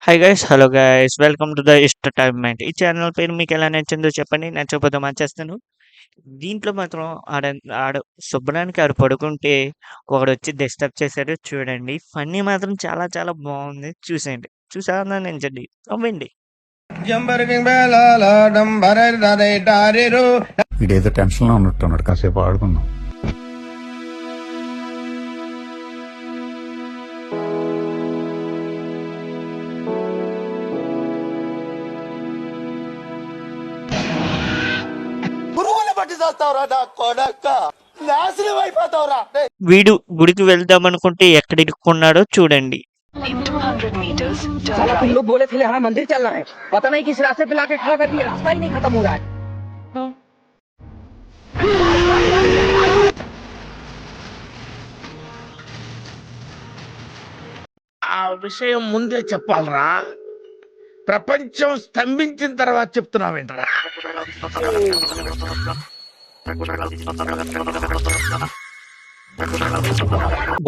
Hi guys, hello guys, welcome to the entertainment. ఈ channel పేరు మీకు ఎలా నచ్చిందో చెప్పండి, నచ్చకపోతే మార్చేస్తాను. దీంట్లో మాత్రం ఆడ ఆడ శుభ్రానికి ఆడు పడుకుంటే ఒకడొచ్చి డిస్టర్బ్ చేశాడు చూడండి. ఫన్నీ మాత్రం చాలా చాలా బాగుంది, చూసేయండి. చూసానండి, నవ్వండి. వీడేదో టెన్షన్ లో ఉన్నట్టున్నాడు, కాసేపు ఆడుకుందాం. వీడు గుడికి వెళ్దాం అనుకుంటే ఎక్కడ ఇరుక్కున్నాడో చూడండి. In 200 meters, turn right. तुम लोग बोले थे यहाँ मंदिर चलना है, पता नहीं किस रास्ते पे लाके खड़ा कर दिया, रास्ता ही नहीं खत्म हो रहा है. ఆ విషయం ముందే చెప్పాలరా, ప్రపంచం స్తంభించిన తర్వాత చెప్తున్నావేంట్రా?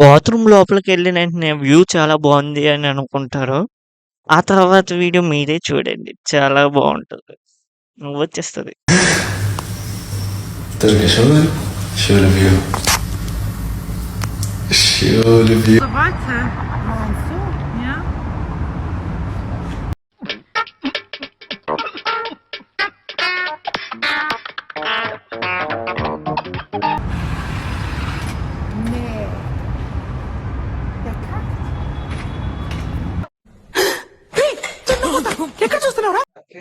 బాత్రూమ్ లోపలికి వెళ్ళిన వెంటనే వ్యూ చాలా బాగుంది అని అనుకుంటారు. ఆ తర్వాత వీడియో మీరే చూడండి, చాలా బాగుంటుంది, నువ్వు వచ్చేస్తుంది. Давайте. Ja.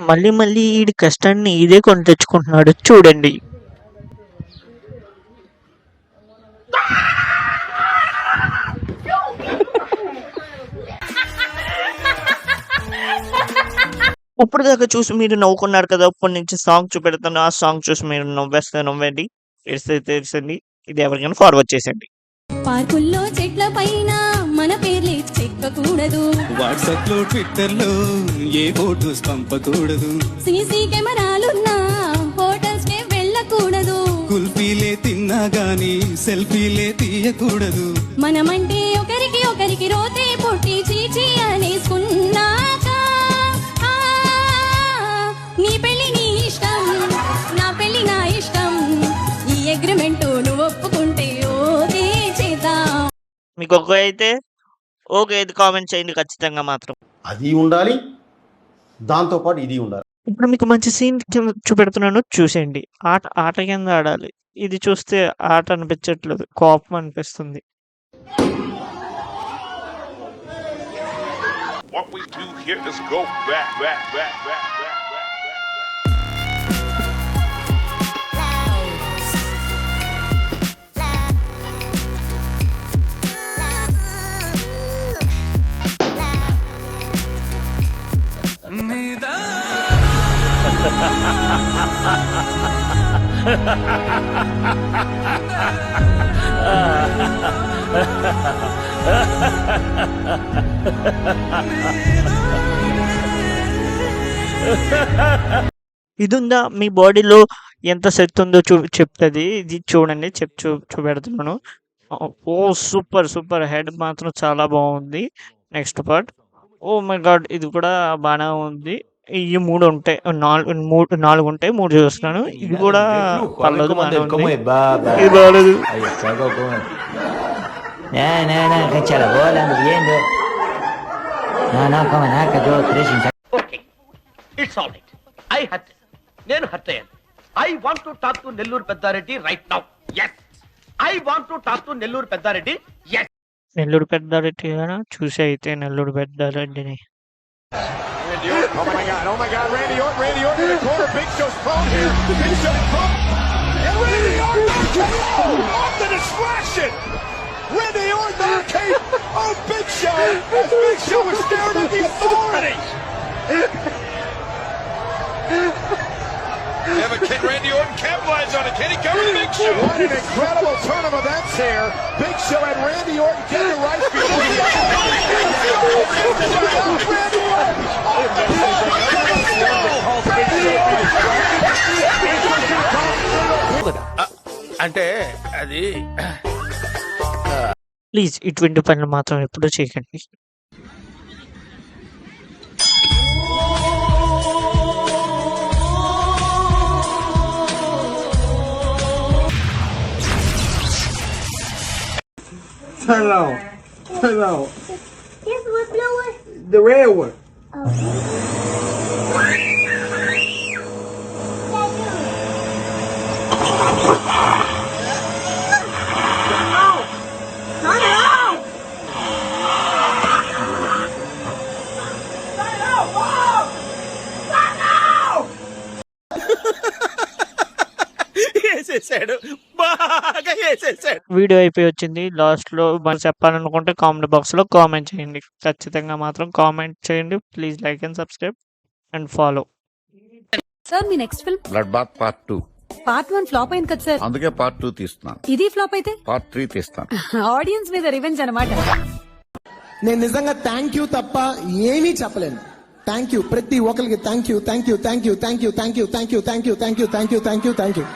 మళ్ళీ మళ్ళీ ఈ కష్టాన్ని ఇదే కొని తెచ్చుకుంటున్నాడు చూడండి. ఇప్పుడు దాకా చూసి మీరు నవ్వుకున్నారు కదా, ఇప్పటి నుంచి సాంగ్ చూపెడతాను. ఆ సాంగ్ చూసి మీరు నవ్వేస్తే నవ్వండి, ఏడిస్తే ఏడ్చండి. ఇది ఎవరికైనా ఫార్వర్డ్ చేసేయండి. పార్కుల్లో చెట్ల పైన మన పేర్లే చెక్కకూడదు, వాట్సాప్ లో ట్విట్టర్ లో ఏ ఫోటోస్ పంపకూడదు, సీసీ కెమెరాలున్నా హోటల్స్ కే వెళ్ళకూడదు, కుల్ఫీలే తిన్నా గానీ సెల్ఫీలే తీయకూడదు. మనమంటే ఒకరికి ఒకరికి రోతే పుట్టి చీచి అనేసుకున్నాక ఆ, నీ పెళ్లి నీ ఇష్టం, నా పెళ్లి నా ఇష్టం, ఈ అగ్రిమెంట్ నువ్వు ఒప్పుకుంటే ఓకే చేద్దాం. మీకు ఒక్క అయితే ఓకే అయితే కామెంట్ చేయండి ఖచ్చితంగా మాత్రం. అది ఉండాలి, దాంతోపాటు ఇది ఉండాలి. ఇప్పుడు మీకు మంచి సీన్ చూపెడుతున్నాను, చూసేయండి. ఆట ఆట కింద ఆడాలి. ఇది చూస్తే ఆట అనిపించట్లేదు, కోపం అనిపిస్తుంది. What we do here is go back. ఇది ఉందా మీ బాడీలో ఎంత శక్తి ఉందో చెప్తుంది. ఇది చూడండి, చూపెడుతున్నాను. ఓ సూపర్ సూపర్, హెడ్ మాత్రం చాలా బాగుంది. Next part, oh my god, ఇది కూడా బాగానే ఉంది. ఈ 3 ఉంటాయి, 4 ఉంటాయి, 3 చూస్తున్నాను. ఇది కూడా పర్లేదు, బాగానే ఉంది. ఇది బాగాలేదు. Okay, it's all right. I hurt, నేను హర్ట్ అయ్యాను. I want to talk to Nellore Peddareddy right now. yes, I want to talk to Nellore Peddareddy. yes, Nellore Peddareddy చూసి అయితే Nellore పెద్దారెడ్డిని. Oh my God, Randy Orton in the corner. Big Show's prone here. Big Show prone. And Randy Orton off the distraction. Randy Orton arcade. Oh, Big Show. As Big Show was staring at the authority. Yeah, but can Randy Orton capitalize on it? Can he cover the Big Show? What an incredible turn of events here. Big Show and Randy Orton get the right before Randy Orton. అంటే అది please ఇటువంటి పనులు మాత్రం ఎప్పుడూ చేయకండి. Hello. Hello. Yes, what flower? The red one. వేసేసాడు, బాగా వేసేసాడు. వీడియో అయిపోయి వచ్చింది. లాస్ట్‌లో మనం చెప్పాలనుకుంటే కామెంట్ బాక్స్‌లో కామెంట్ చేయండి. ఖచ్చితంగా మాత్రం కామెంట్ చేయండి. Please like and subscribe and follow. Sir మీ next film blood bath part 2. Part 1 flop అయింది కదా సార్. అందుకే పార్ట్ 2 తీస్తున్నాను. ఇది ఫ్లాప్ అయితే పార్ట్ 3 తీస్తాను. ఆడియన్స్ మీద రివెంజ్ అన్నమాట. నేను నిజంగా థ్యాంక్ యూ తప్ప ఏమీ చెప్పలేను. థ్యాంక్ యూ ప్రతి ఒక్కరికి thank you thank you thank you thank you thank you thank you thank you thank you thank you thank you thank you.